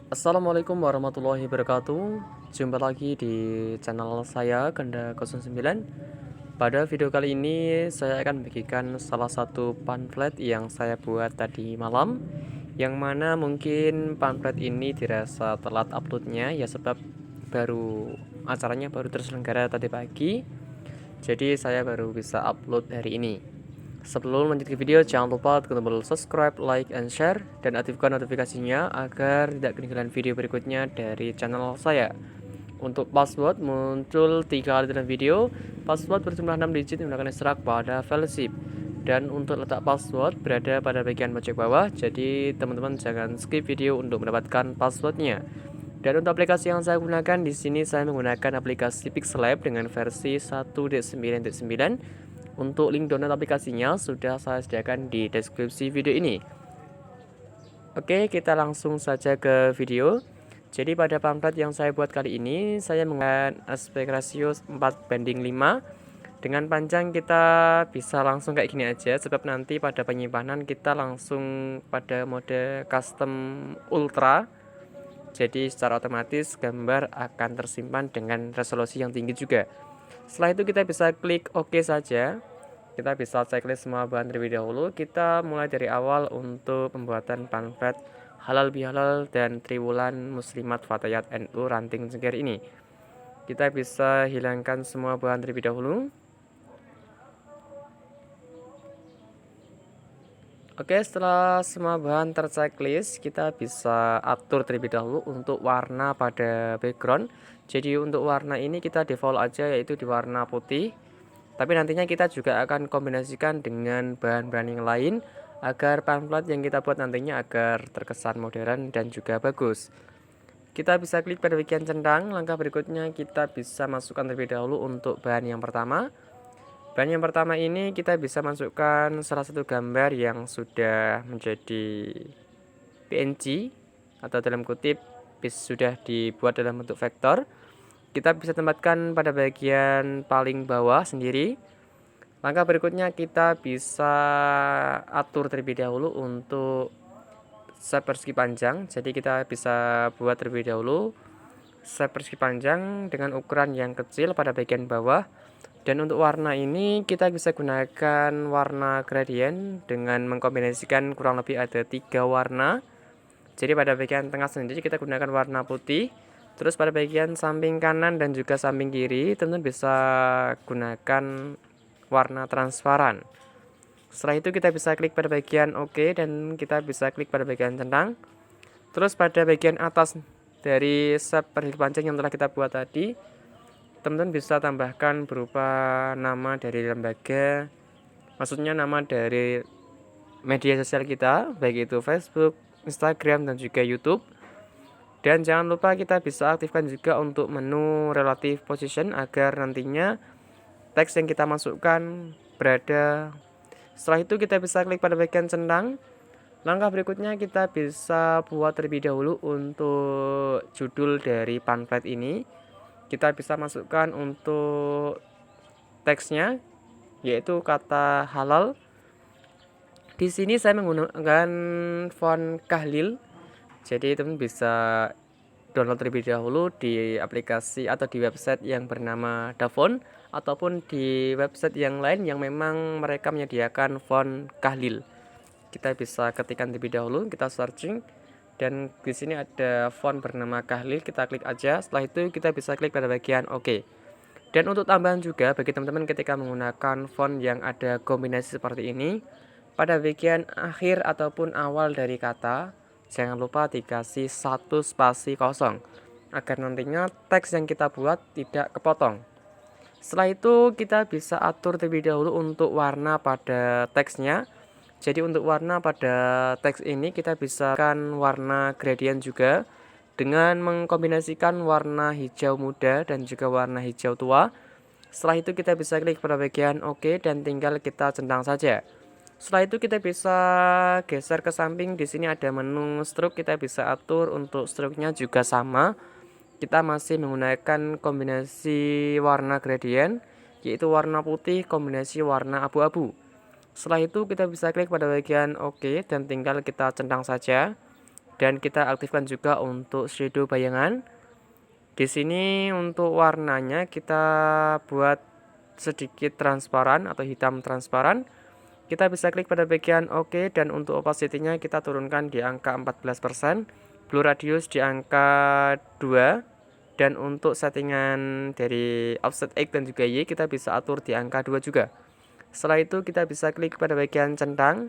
Assalamualaikum warahmatullahi wabarakatuh. Jumpa lagi di channel saya Ganda 09. Pada video kali ini saya akan bagikan salah satu pamflet yang saya buat tadi malam, yang mana mungkin pamflet ini dirasa telat uploadnya ya, sebab acaranya baru terselenggara tadi pagi. Jadi saya baru bisa upload hari ini. Sebelum lanjut ke video, jangan lupa tekan tombol subscribe, like, and share, dan aktifkan notifikasinya agar tidak ketinggalan video berikutnya dari channel saya. Untuk password muncul 3 kali dalam video. Password berjumlah 6 digit menggunakan ekstrak pada fellowship. Dan untuk letak password berada pada bagian pojok bawah, jadi teman-teman jangan skip video untuk mendapatkan passwordnya. Dan untuk aplikasi yang saya gunakan di sini, saya menggunakan aplikasi Pixel dengan versi 1.9.9. Untuk link download aplikasinya sudah saya sediakan di deskripsi video ini. Oke, kita langsung saja ke video. Jadi pada pamflet yang saya buat kali ini, saya menggunakan aspek rasio 4:5. Dengan panjang kita bisa langsung kayak gini aja, sebab nanti pada penyimpanan kita langsung pada mode custom ultra. Jadi secara otomatis gambar akan tersimpan dengan resolusi yang tinggi juga. Setelah itu kita bisa klik OK saja. Kita bisa checklist semua bahan terlebih dahulu. Kita mulai dari awal untuk pembuatan pamflet halal bihalal dan triwulan muslimat fatayat NU ranting cengkir ini. Kita bisa hilangkan semua bahan terlebih dahulu. Oke, setelah semua bahan terchecklist, kita bisa atur terlebih dahulu untuk warna pada background. Jadi untuk warna ini kita default aja, yaitu di warna putih. Tapi nantinya kita juga akan kombinasikan dengan bahan-bahan yang lain agar pamflet yang kita buat nantinya agar terkesan modern dan juga bagus. Kita bisa klik pada bagian centang. Langkah berikutnya kita bisa masukkan terlebih dahulu untuk bahan yang pertama. Bahan yang pertama ini kita bisa masukkan salah satu gambar yang sudah menjadi PNG atau dalam kutip sudah dibuat dalam bentuk vektor. Kita bisa tempatkan pada bagian paling bawah sendiri. Langkah berikutnya kita bisa atur terlebih dahulu untuk shape persegi panjang. Jadi kita bisa buat terlebih dahulu shape persegi panjang dengan ukuran yang kecil pada bagian bawah. Dan untuk warna ini kita bisa gunakan warna gradient dengan mengkombinasikan kurang lebih ada 3 warna. Jadi pada bagian tengah sendiri kita gunakan warna putih. Terus pada bagian samping kanan dan juga samping kiri teman-teman bisa gunakan warna transparan. Setelah itu kita bisa klik pada bagian OK dan kita bisa klik pada bagian centang. Terus pada bagian atas dari shape persegi panjang yang telah kita buat tadi, teman-teman bisa tambahkan berupa nama dari lembaga, maksudnya nama dari media sosial kita, baik itu Facebook, Instagram, dan juga YouTube. Dan jangan lupa kita bisa aktifkan juga untuk menu relative position agar nantinya teks yang kita masukkan berada. Setelah itu kita bisa klik pada bagian centang. Langkah berikutnya kita bisa buat terlebih dahulu untuk judul dari pamflet ini. Kita bisa masukkan untuk teksnya, yaitu kata halal. Di sini saya menggunakan font Kahlil. Jadi teman bisa download terlebih dahulu di aplikasi atau di website yang bernama Davon ataupun di website yang lain yang memang mereka menyediakan font Kahlil. Kita bisa ketikkan terlebih dahulu, kita searching. Dan di sini ada font bernama Kahlil, kita klik aja. Setelah itu kita bisa klik pada bagian OK. Dan untuk tambahan juga bagi teman-teman ketika menggunakan font yang ada kombinasi seperti ini, pada bagian akhir ataupun awal dari kata, jangan lupa dikasih 1 spasi kosong agar nantinya teks yang kita buat tidak kepotong. Setelah itu kita bisa atur terlebih dahulu untuk warna pada teksnya. Jadi untuk warna pada teks ini kita bisa kan warna gradient juga dengan mengkombinasikan warna hijau muda dan juga warna hijau tua. Setelah itu kita bisa klik pada bagian OK dan tinggal kita centang saja. Setelah itu kita bisa geser ke samping. Di sini ada menu stroke, kita bisa atur untuk stroke-nya juga sama. Kita masih menggunakan kombinasi warna gradient, yaitu warna putih kombinasi warna abu-abu. Setelah itu kita bisa klik pada bagian OK dan tinggal kita centang saja. dan kita aktifkan juga untuk shadow bayangan. Di sini untuk warnanya kita buat sedikit transparan atau hitam transparan. Kita bisa klik pada bagian OK, dan untuk opacity-nya kita turunkan di angka 14%, blur radius di angka 2, dan untuk settingan dari offset X dan juga Y kita bisa atur di angka 2 juga. Setelah itu kita bisa klik pada bagian centang.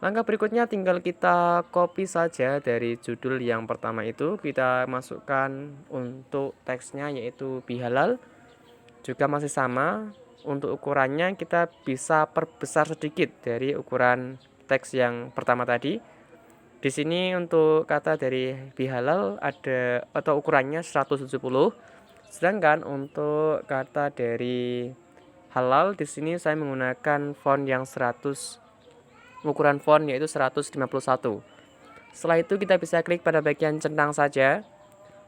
Langkah berikutnya tinggal kita copy saja dari judul yang pertama itu, kita masukkan untuk teksnya yaitu bihalal. Juga masih sama, untuk ukurannya kita bisa perbesar sedikit dari ukuran teks yang pertama tadi. Di sini untuk kata dari bihalal ada atau ukurannya 170, sedangkan untuk kata dari halal di sini saya menggunakan font yang 100, ukuran font yaitu 151. Setelah itu kita bisa klik pada bagian centang saja.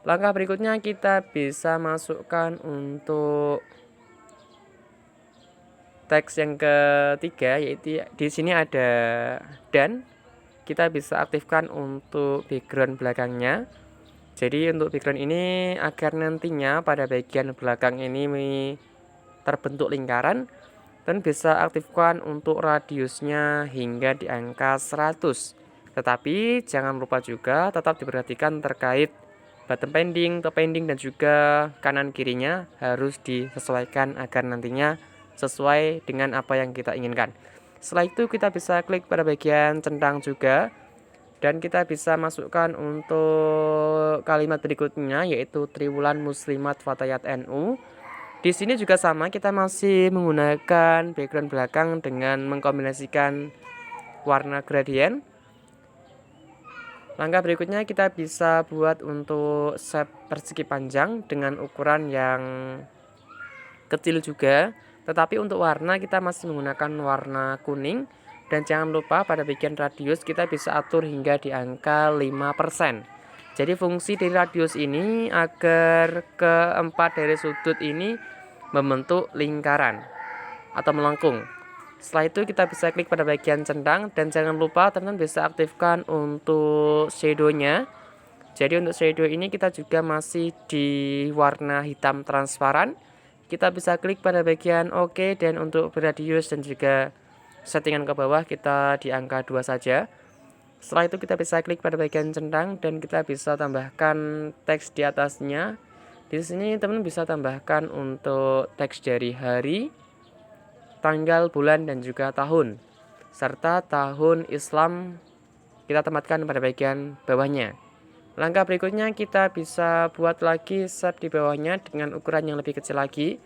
Langkah berikutnya kita bisa masukkan untuk teks yang ketiga, yaitu di sini ada dan. Kita bisa aktifkan untuk background belakangnya. Jadi untuk background ini agar nantinya pada bagian belakang ini terbentuk lingkaran, dan bisa aktifkan untuk radiusnya hingga di angka 100. Tetapi jangan lupa juga tetap diperhatikan terkait bottom pending, top pending, dan juga kanan kirinya harus disesuaikan agar nantinya sesuai dengan apa yang kita inginkan. Setelah itu kita bisa klik pada bagian centang juga, dan kita bisa masukkan untuk kalimat berikutnya yaitu Triwulan Muslimat Fatayat NU. Di sini juga sama, kita masih menggunakan background belakang dengan mengkombinasikan warna gradient. Langkah berikutnya kita bisa buat untuk shape persegi panjang dengan ukuran yang kecil juga, tetapi untuk warna kita masih menggunakan warna kuning. Dan jangan lupa pada bagian radius kita bisa atur hingga di angka 5%. Jadi fungsi dari radius ini agar keempat dari sudut ini membentuk lingkaran atau melengkung. Setelah itu kita bisa klik pada bagian centang, dan jangan lupa teman-teman bisa aktifkan untuk shadow-nya. Jadi untuk shadow ini kita juga masih di warna hitam transparan. Kita bisa klik pada bagian OK, dan untuk radius dan juga settingan ke bawah kita di angka 2 saja. Setelah itu kita bisa klik pada bagian centang, dan kita bisa tambahkan teks di atasnya. Di sini teman bisa tambahkan untuk teks dari hari, tanggal, bulan, dan juga tahun, serta tahun Islam kita tempatkan pada bagian bawahnya. Langkah berikutnya kita bisa buat lagi shape di bawahnya dengan ukuran yang lebih kecil lagi.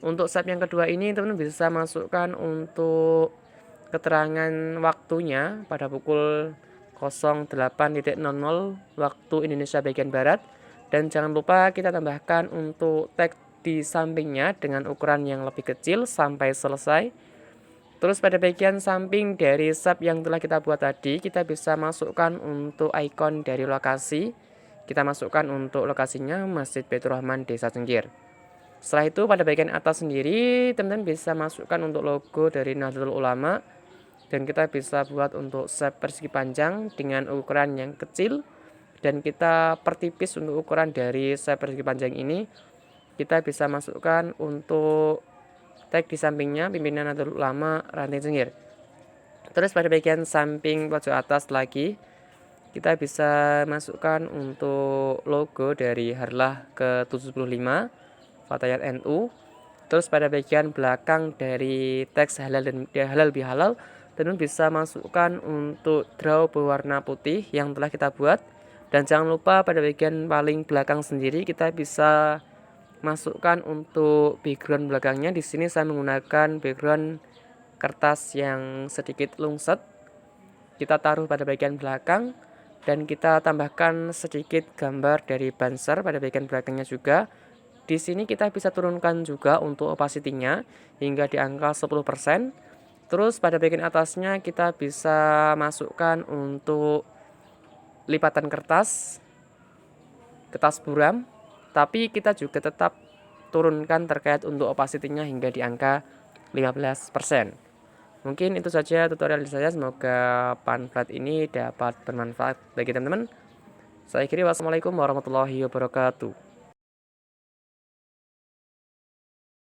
Untuk shape yang kedua ini teman-teman bisa masukkan untuk keterangan waktunya pada pukul 08.00 waktu Indonesia bagian Barat. Dan jangan lupa kita tambahkan untuk teks di sampingnya dengan ukuran yang lebih kecil sampai selesai. Terus pada bagian samping dari shape yang telah kita buat tadi, kita bisa masukkan untuk icon dari lokasi. Kita masukkan untuk lokasinya Masjid Baitur Rahman Desa Cengkir. Setelah itu pada bagian atas sendiri teman-teman bisa masukkan untuk logo dari Nahdlatul Ulama, dan kita bisa buat untuk shape persegi panjang dengan ukuran yang kecil, dan kita pertipis untuk ukuran dari shape persegi panjang ini. Kita bisa masukkan untuk tag di sampingnya pimpinan Nahdlatul Ulama Ranting Cengkir. Terus pada bagian samping pojok atas lagi kita bisa masukkan untuk logo dari Harlah ke-75 Fatayat NU. Terus pada bagian belakang dari teks halal dan halal bihalal, teman bisa masukkan untuk draw berwarna putih yang telah kita buat. Dan jangan lupa pada bagian paling belakang sendiri kita bisa masukkan untuk background belakangnya. Di sini saya menggunakan background kertas yang sedikit lungset. Kita taruh pada bagian belakang, dan kita tambahkan sedikit gambar dari banser pada bagian belakangnya juga. Di sini kita bisa turunkan juga untuk opacity-nya hingga di angka 10%. Terus pada bagian atasnya kita bisa masukkan untuk lipatan kertas buram, tapi kita juga tetap turunkan terkait untuk opacity-nya hingga di angka 15%. Mungkin itu saja tutorial dari saya, semoga pamflet ini dapat bermanfaat bagi teman-teman. Saya akhiri, wassalamualaikum warahmatullahi wabarakatuh.